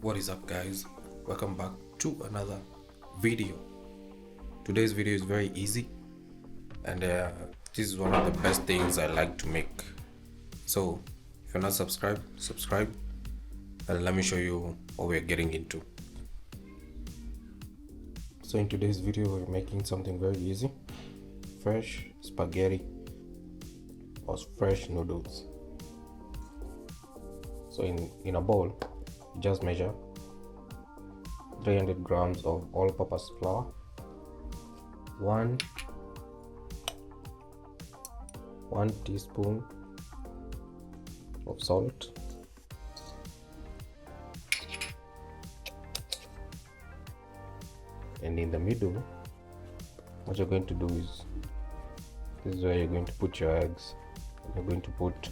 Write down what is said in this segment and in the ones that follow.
What is up, guys? Welcome back to another video. Today's video is very easy, and this is one of the best things I like to make. So if you're not subscribed, subscribe, and let me show you what we're getting into. So in today's video, we're making something very easy: fresh spaghetti or fresh noodles. So in a bowl, you just measure 300 grams of all-purpose flour, one teaspoon of salt, and in the middle, what you're going to do is, this is where you're going to put your eggs. You're going to put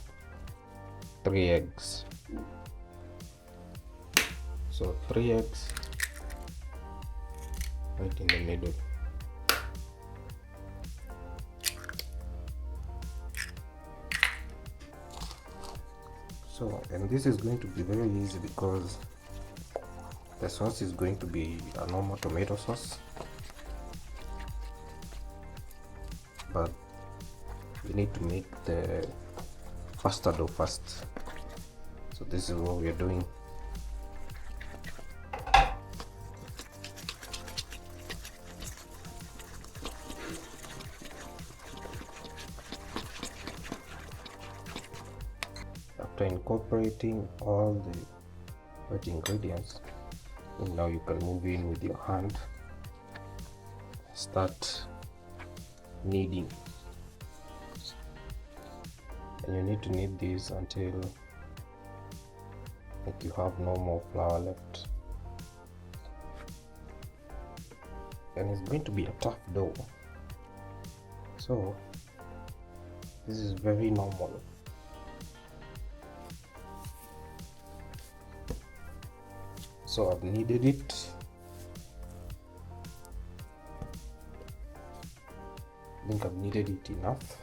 3 eggs. So 3 eggs right in the middle. So, and this is going to be very easy because the sauce is going to be a normal tomato sauce, but we need to make the pasta dough first. So this is what we are doing. After incorporating all the wet ingredients, and now you can move in with your hand, start kneading, and you need to knead this until like you have no more flour left, and it's going to be a tough dough. So this is very normal. So I've kneaded it. I think I've kneaded it enough.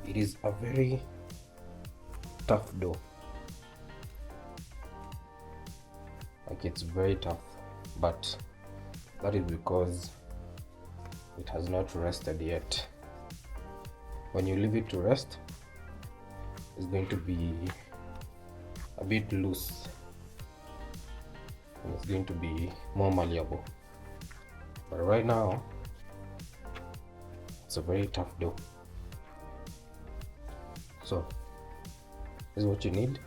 It is a very tough dough. Like, it's very tough, but that is because it has not rested yet. When you leave it to rest, it's going to be a bit loose. And it's going to be more malleable, but right now it's a very tough dough. So this is what you need.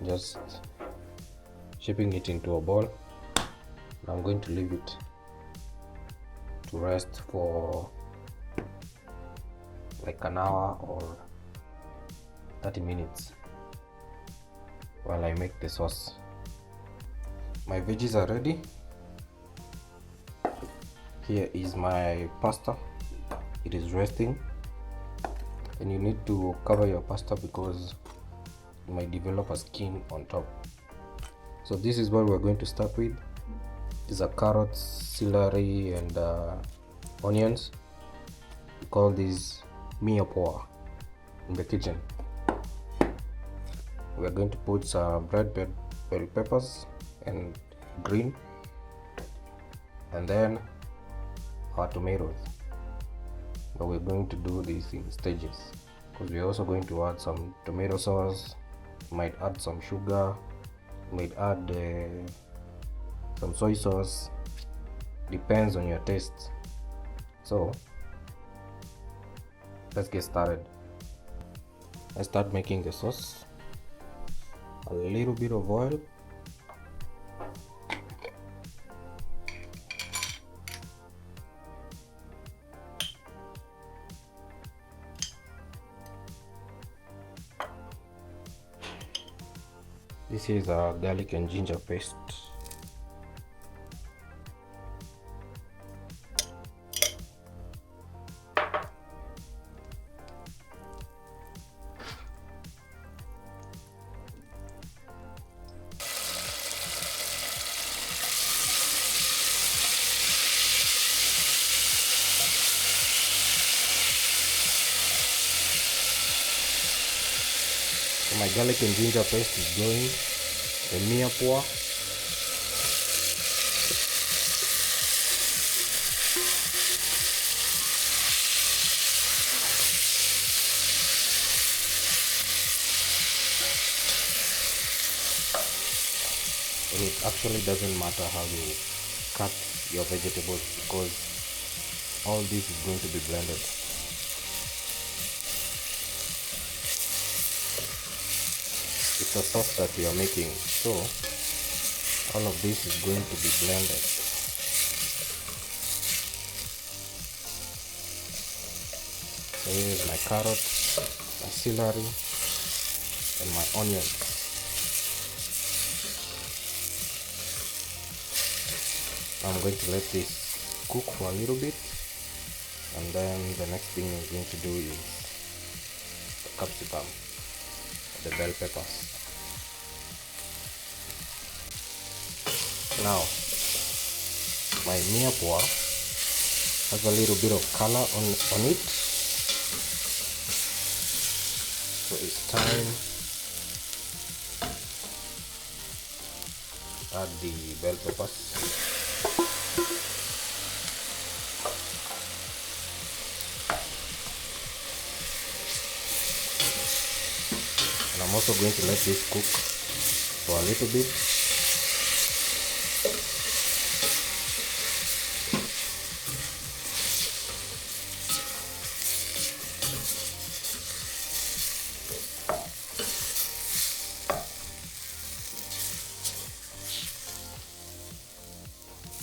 Just shaping it into a ball. Now I'm going to leave it to rest for like an hour or 30 minutes while I make the sauce. My veggies are ready. Here is my pasta. It is resting, and you need to cover your pasta because you might develop a skin on top. So this is what we're going to start with. These are carrots, celery, and onions. We call these mirepoix in the kitchen. We're going to put some red bell peppers and green, and then our tomatoes, but we're going to do this in stages because we're also going to add some tomato sauce, might add some sugar, might add some soy sauce, depends on your taste. So let's get started. I start making the sauce. A little bit of oil, this is a garlic and ginger paste. So my garlic and ginger paste is going. a mirepoix, and it actually doesn't matter how you cut your vegetables because all this is going to be blended. It's a sauce that we are making, so all of this is going to be blended. So here's my carrots, my celery, and my onions. I'm going to let this cook for a little bit, and then the next thing we're going to do is the capsicum, the bell peppers. Now, my mirepoix has a little bit of color on it, so it's time to add the bell peppers. And I'm also going to let this cook for a little bit.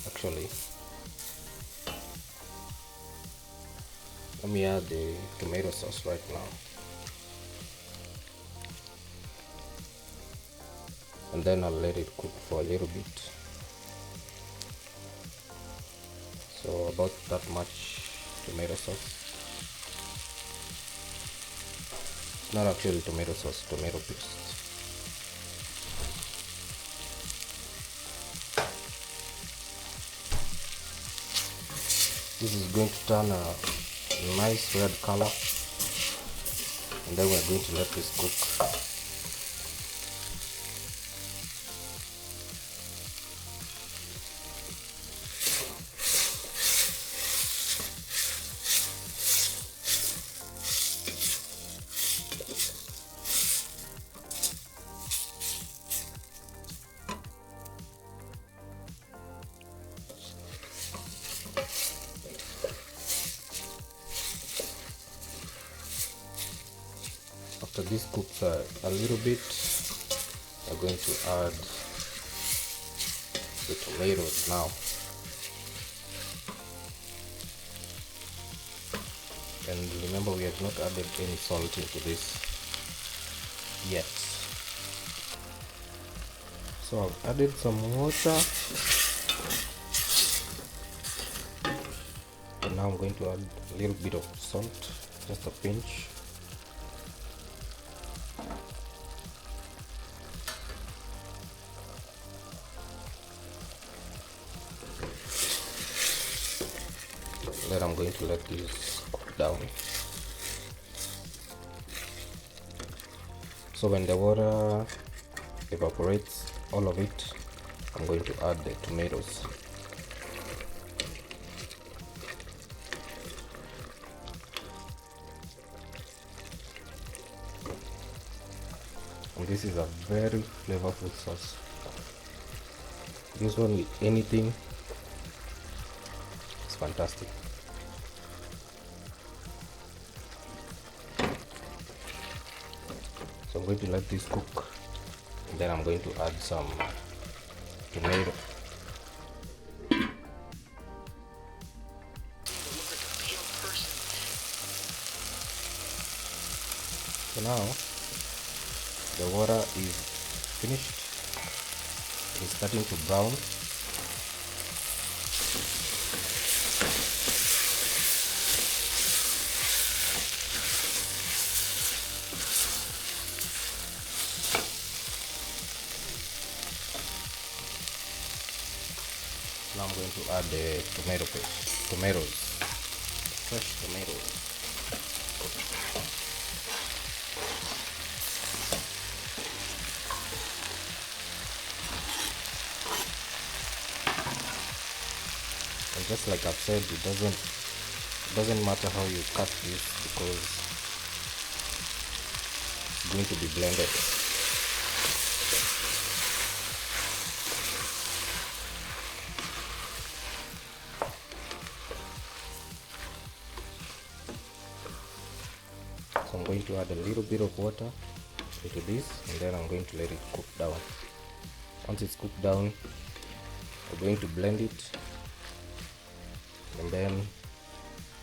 Actually, let me add the tomato sauce right now, and then I'll let it cook for a little bit. So about that much tomato sauce. It's not actually tomato sauce, tomato paste. This is going to turn a nice red color, and then we're going to let this cook. After this cooks a little bit, we're going to add the tomatoes now. And remember, we have not added any salt into this yet. So I've added some water, and now I'm going to add a little bit of salt, just a pinch. Then I'm going to let this cook down. So when the water evaporates, all of it, I'm going to add the tomatoes. And this is a very flavorful sauce. This one with anything is fantastic. So I'm going to let this cook, and then I'm going to add some tomato. So now the water is finished. It's starting to brown. Now I'm going to add the tomato paste, tomatoes, fresh tomatoes. just like I've said, it doesn't matter how you cut this because it's going to be blended. So I'm going to add a little bit of water into this, and then I'm going to let it cook down. Once it's cooked down, we're going to blend it and then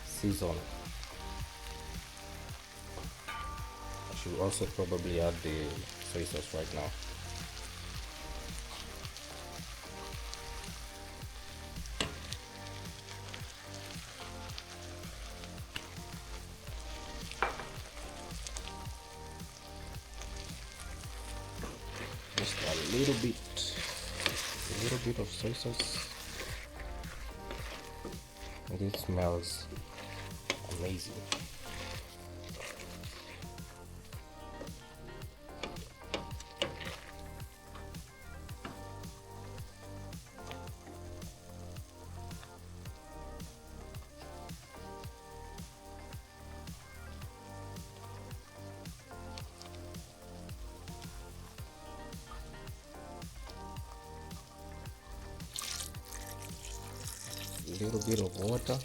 season. I should also probably add the soy sauce right now. Just a little bit of soy sauce, and it smells amazing. A little bit of water.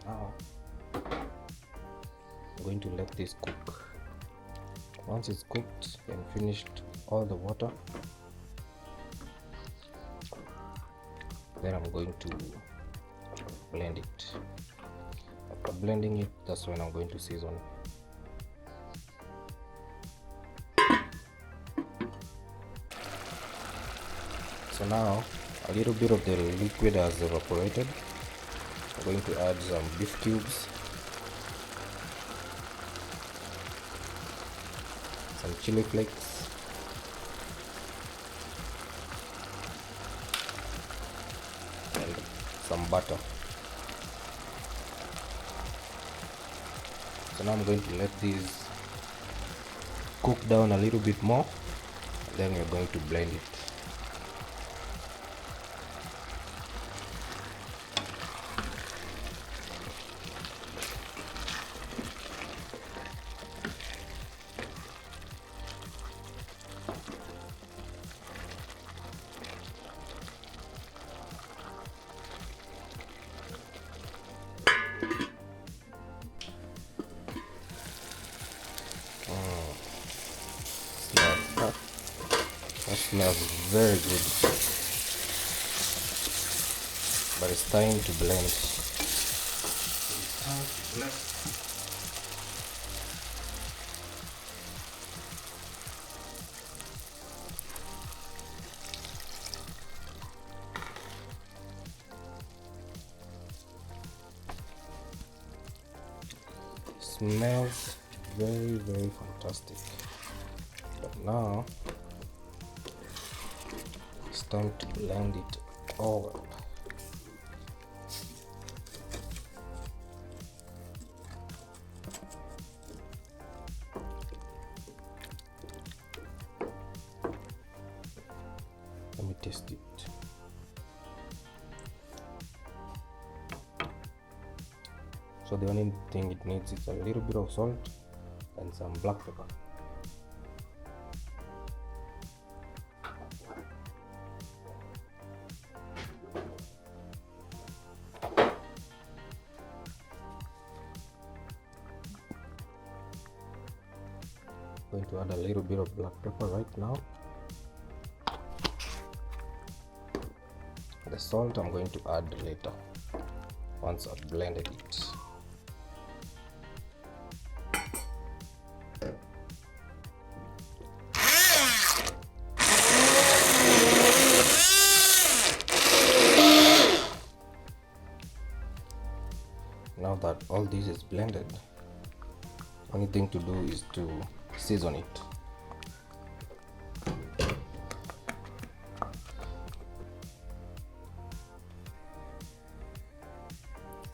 Now I'm going to let this cook. Once it's cooked and finished all the water, then I'm going to blend it. After blending it, that's when I'm going to season it. So now a little bit of the liquid has evaporated. I'm going to add some beef cubes, some chili flakes, and some butter. So now I'm going to let these cook down a little bit more, and then we're going to blend it. That smells very good, but it's time to blend. Smells very fantastic, but now it's time to blend it all up. Let me taste it. So the only thing it needs is a little bit of salt and some black pepper. Going to add a little bit of black pepper right now. The salt I'm going to add later once I've blended it. Now that all this is blended, only thing to do is to season it.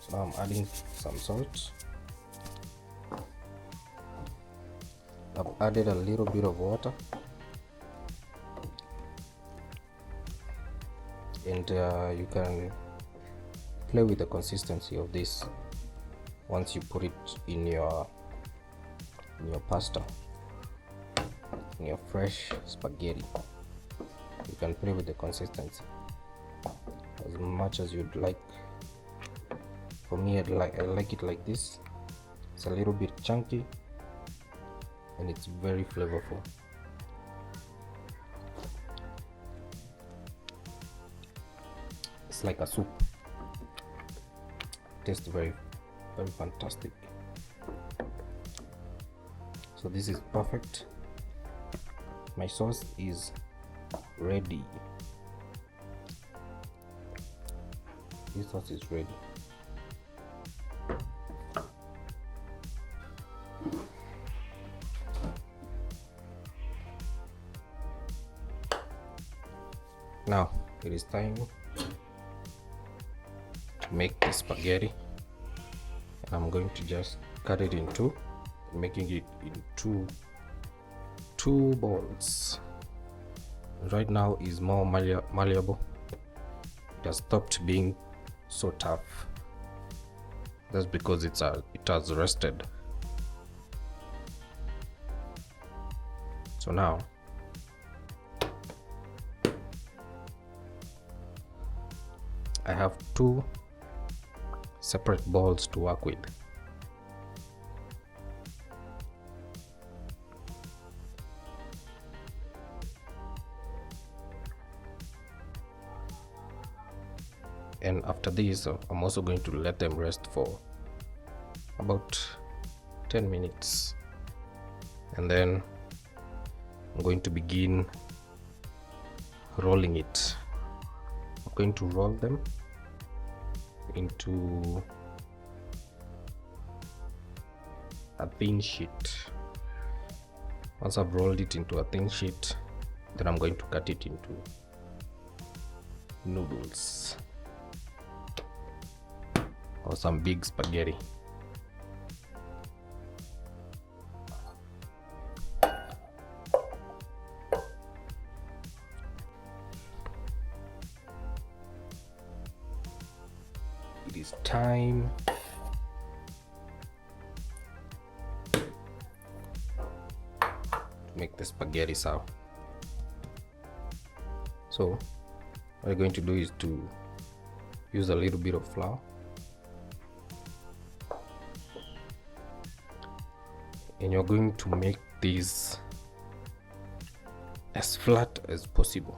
So now I'm adding some salt. I've added a little bit of water, and you can play with the consistency of this once you put it in your pasta, in your fresh spaghetti. You can play with the consistency as much as you'd like. For me, I like it like this. It's a little bit chunky and it's very flavorful. It's like a soup. Tastes very, very fantastic. So this is perfect. My sauce is ready. This sauce is ready. Now it is time to make the spaghetti, and I'm going to just cut it in two, making it into two balls. Right now is more malleable. It has stopped being so tough. That's because it has rested. So now I have two separate balls to work with. And after this, I'm also going to let them rest for about 10 minutes. And then I'm going to begin rolling it. I'm going to roll them into a thin sheet. Once I've rolled it into a thin sheet, then I'm going to cut it into noodles or some big spaghetti. It is time to make the spaghetti sauce. So what we're going to do is to use a little bit of flour and you're going to make these as flat as possible,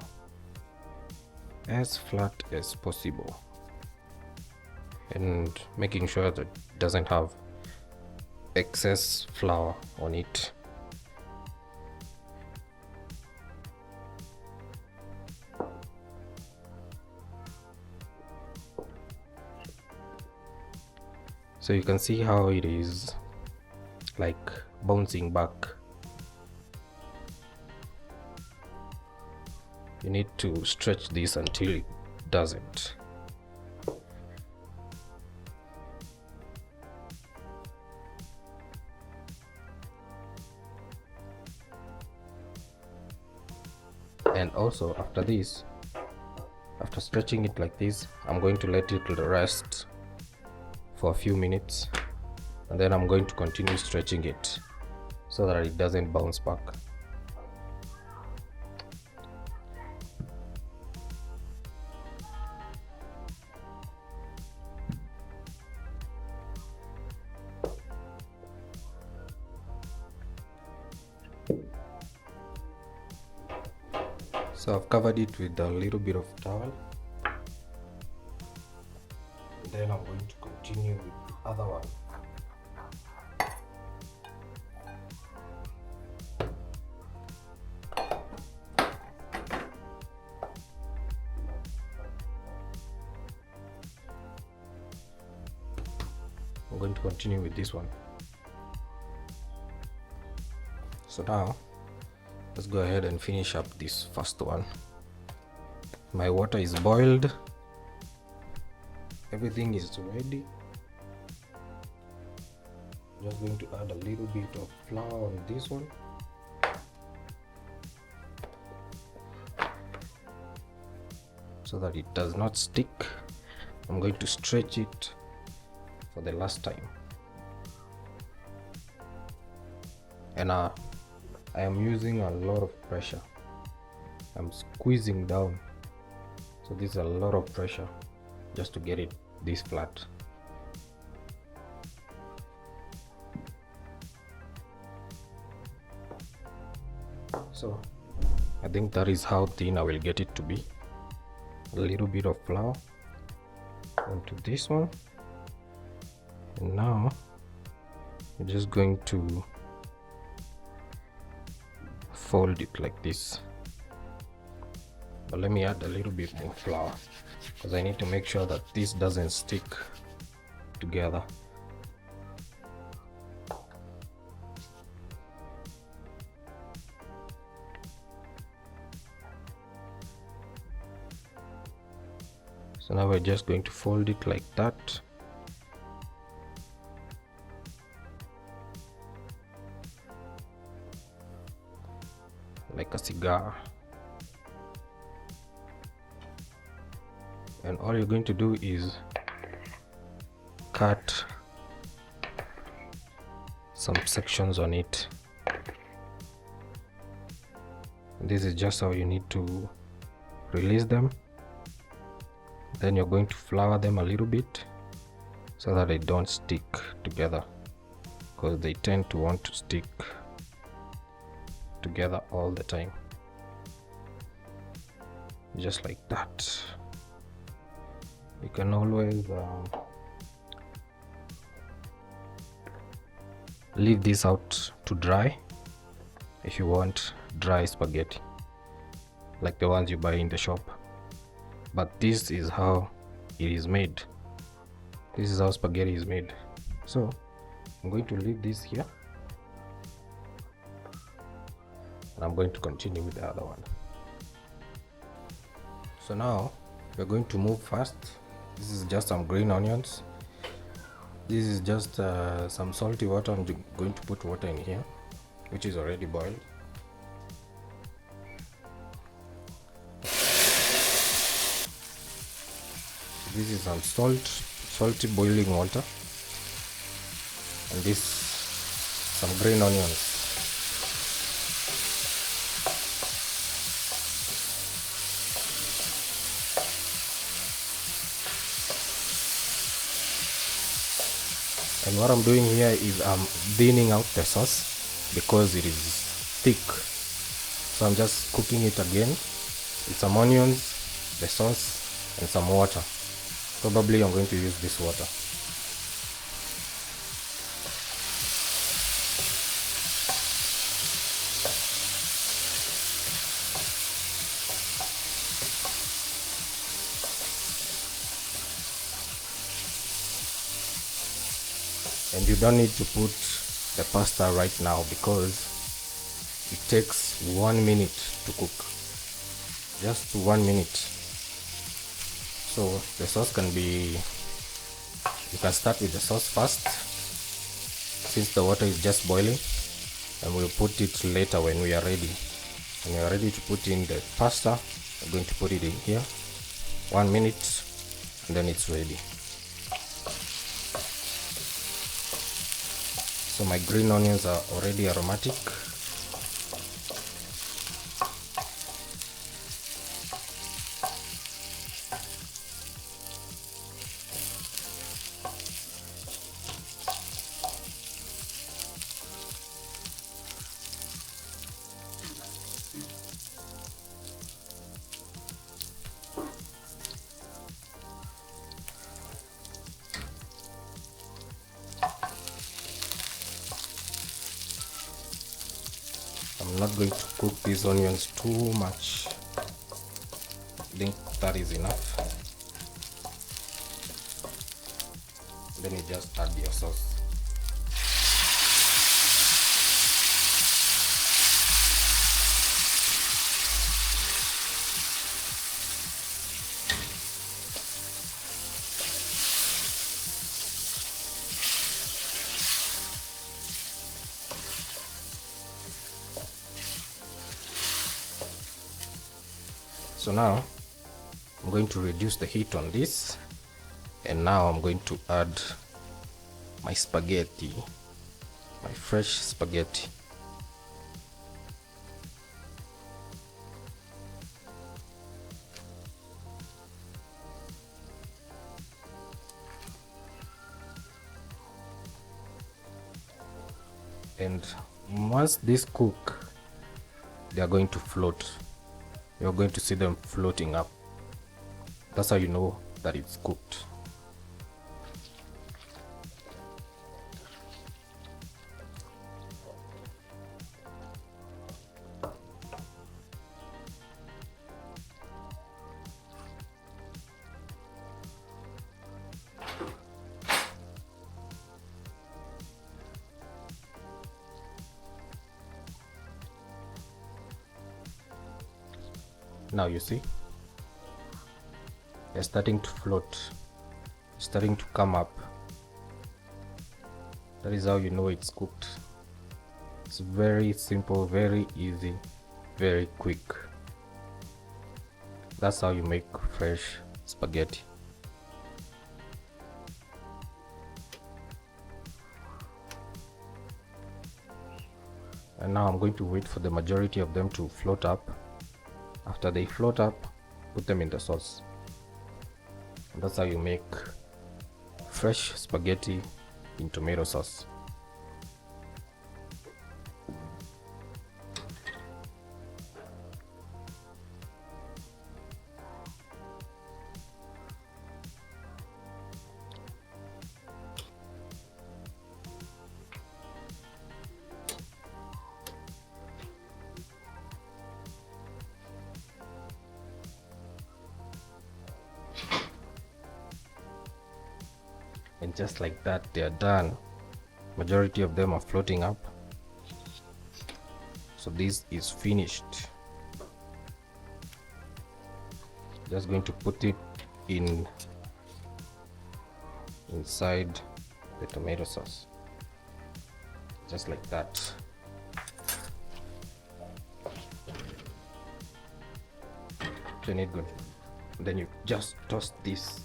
and making sure that it doesn't have excess flour on it. So you can see how it is like bouncing back. You need to stretch this until it doesn't. And also after this, after stretching it like this, I'm going to let it rest for a few minutes, and then I'm going to continue stretching it so that it doesn't bounce back. So I've covered it with a little bit of towel, and then I'm going to continue with the other one. I'm going to continue with this one. So now let's go ahead and finish up this first one. My water is boiled, everything is ready. I'm just going to add a little bit of flour on this one. So that it does not stick I'm going to stretch it for the last time. And I am using a lot of pressure. I'm squeezing down, so this is a lot of pressure just to get it this flat. So I think that is how thin I will get it to be. A little bit of flour onto this one, and now I'm just going to fold it like this. But let me add a little bit more flour because I need to make sure that this doesn't stick together. So now we're just going to fold it like that. Like a cigar. And all you're going to do is cut some sections on it. This is just how you need to release them. Then you're going to flour them a little bit so that they don't stick together, because they tend to want to stick together all the time. Just like that. You can always leave this out to dry if you want dry spaghetti like the ones you buy in the shop. But this is how it is made. This is how spaghetti is made. So I'm going to leave this here, and I'm going to continue with the other one. So now we're going to move fast. This is just some green onions. This is just some salty water. I'm going to put water in here, which is already boiled. This is some salty boiling water, and this some green onions. And what I'm doing here is I'm thinning out the sauce because it is thick. So I'm just cooking it again with some onions, the sauce, and some water. Probably I'm going to use this water. And you don't need to put the pasta right now because it takes 1 minute to cook. Just 1 minute. So the sauce can be, you can start with the sauce first since the water is just boiling, and we'll put it later when we are ready. When we are ready to put in the pasta, we're going to put it in here. 1 minute, and then it's ready. So my green onions are already aromatic. I'm not going to cook these onions too much. I think that is enough. Then you just add your sauce. So now I'm going to reduce the heat on this And now I'm going to add my spaghetti, my fresh spaghetti. And once this cook, they are going to float. You're going to see them floating up. That's how you know that it's cooked. Now you see, they're starting to float, starting to come up. That is how you know it's cooked. It's very simple, very easy, very quick. That's how you make fresh spaghetti. And now I'm going to wait for the majority of them to float up. After they float up, put them in the sauce. And that's how you make fresh spaghetti in tomato sauce. And just like that, they are done. Majority of them are floating up. So this is finished. Just going to put it inside the tomato sauce, just like that. Turn it good. Then you just toss this.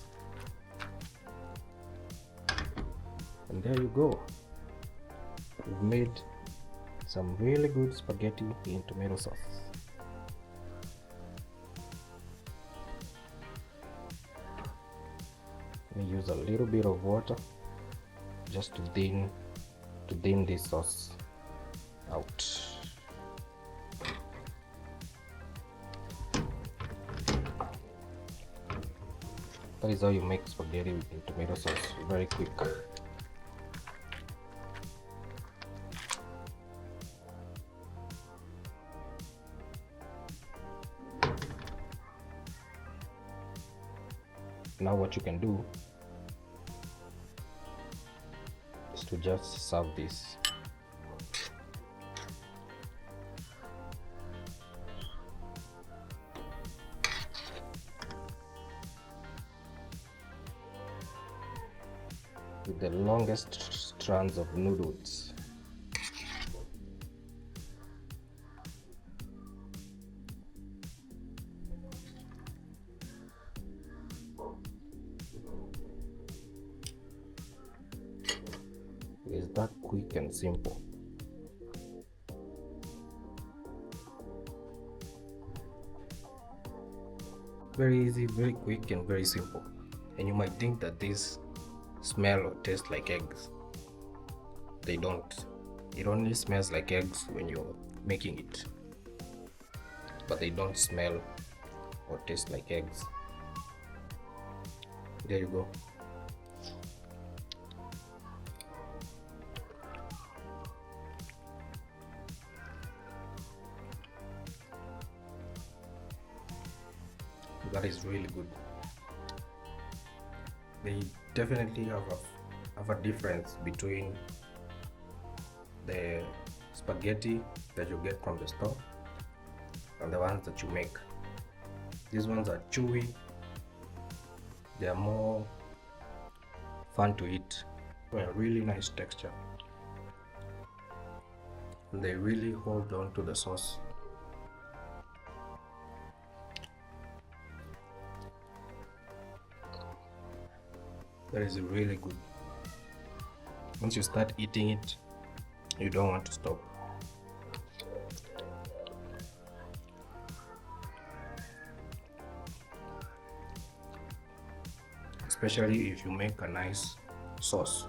And there you go. We've made some really good spaghetti in tomato sauce. We use a little bit of water just to thin this sauce out. That is how you make spaghetti in tomato sauce, very quick. Now what you can do is to just serve this. With the longest strands of noodles. It's that quick and simple. Very easy, very quick, and very simple. And you might think that this smell or taste like eggs. They don't. It only smells like eggs when you're making it, but they don't smell or taste like eggs. There you go. That is really good. They definitely have a difference between the spaghetti that you get from the store and the ones that you make. These ones are chewy. They are more fun to eat. A really nice texture. They really hold on to the sauce. That is really good. Once you start eating it, you don't want to stop. Especially if you make a nice sauce.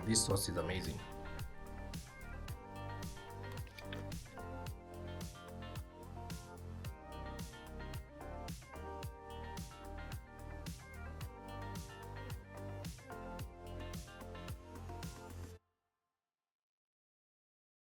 This sauce is amazing.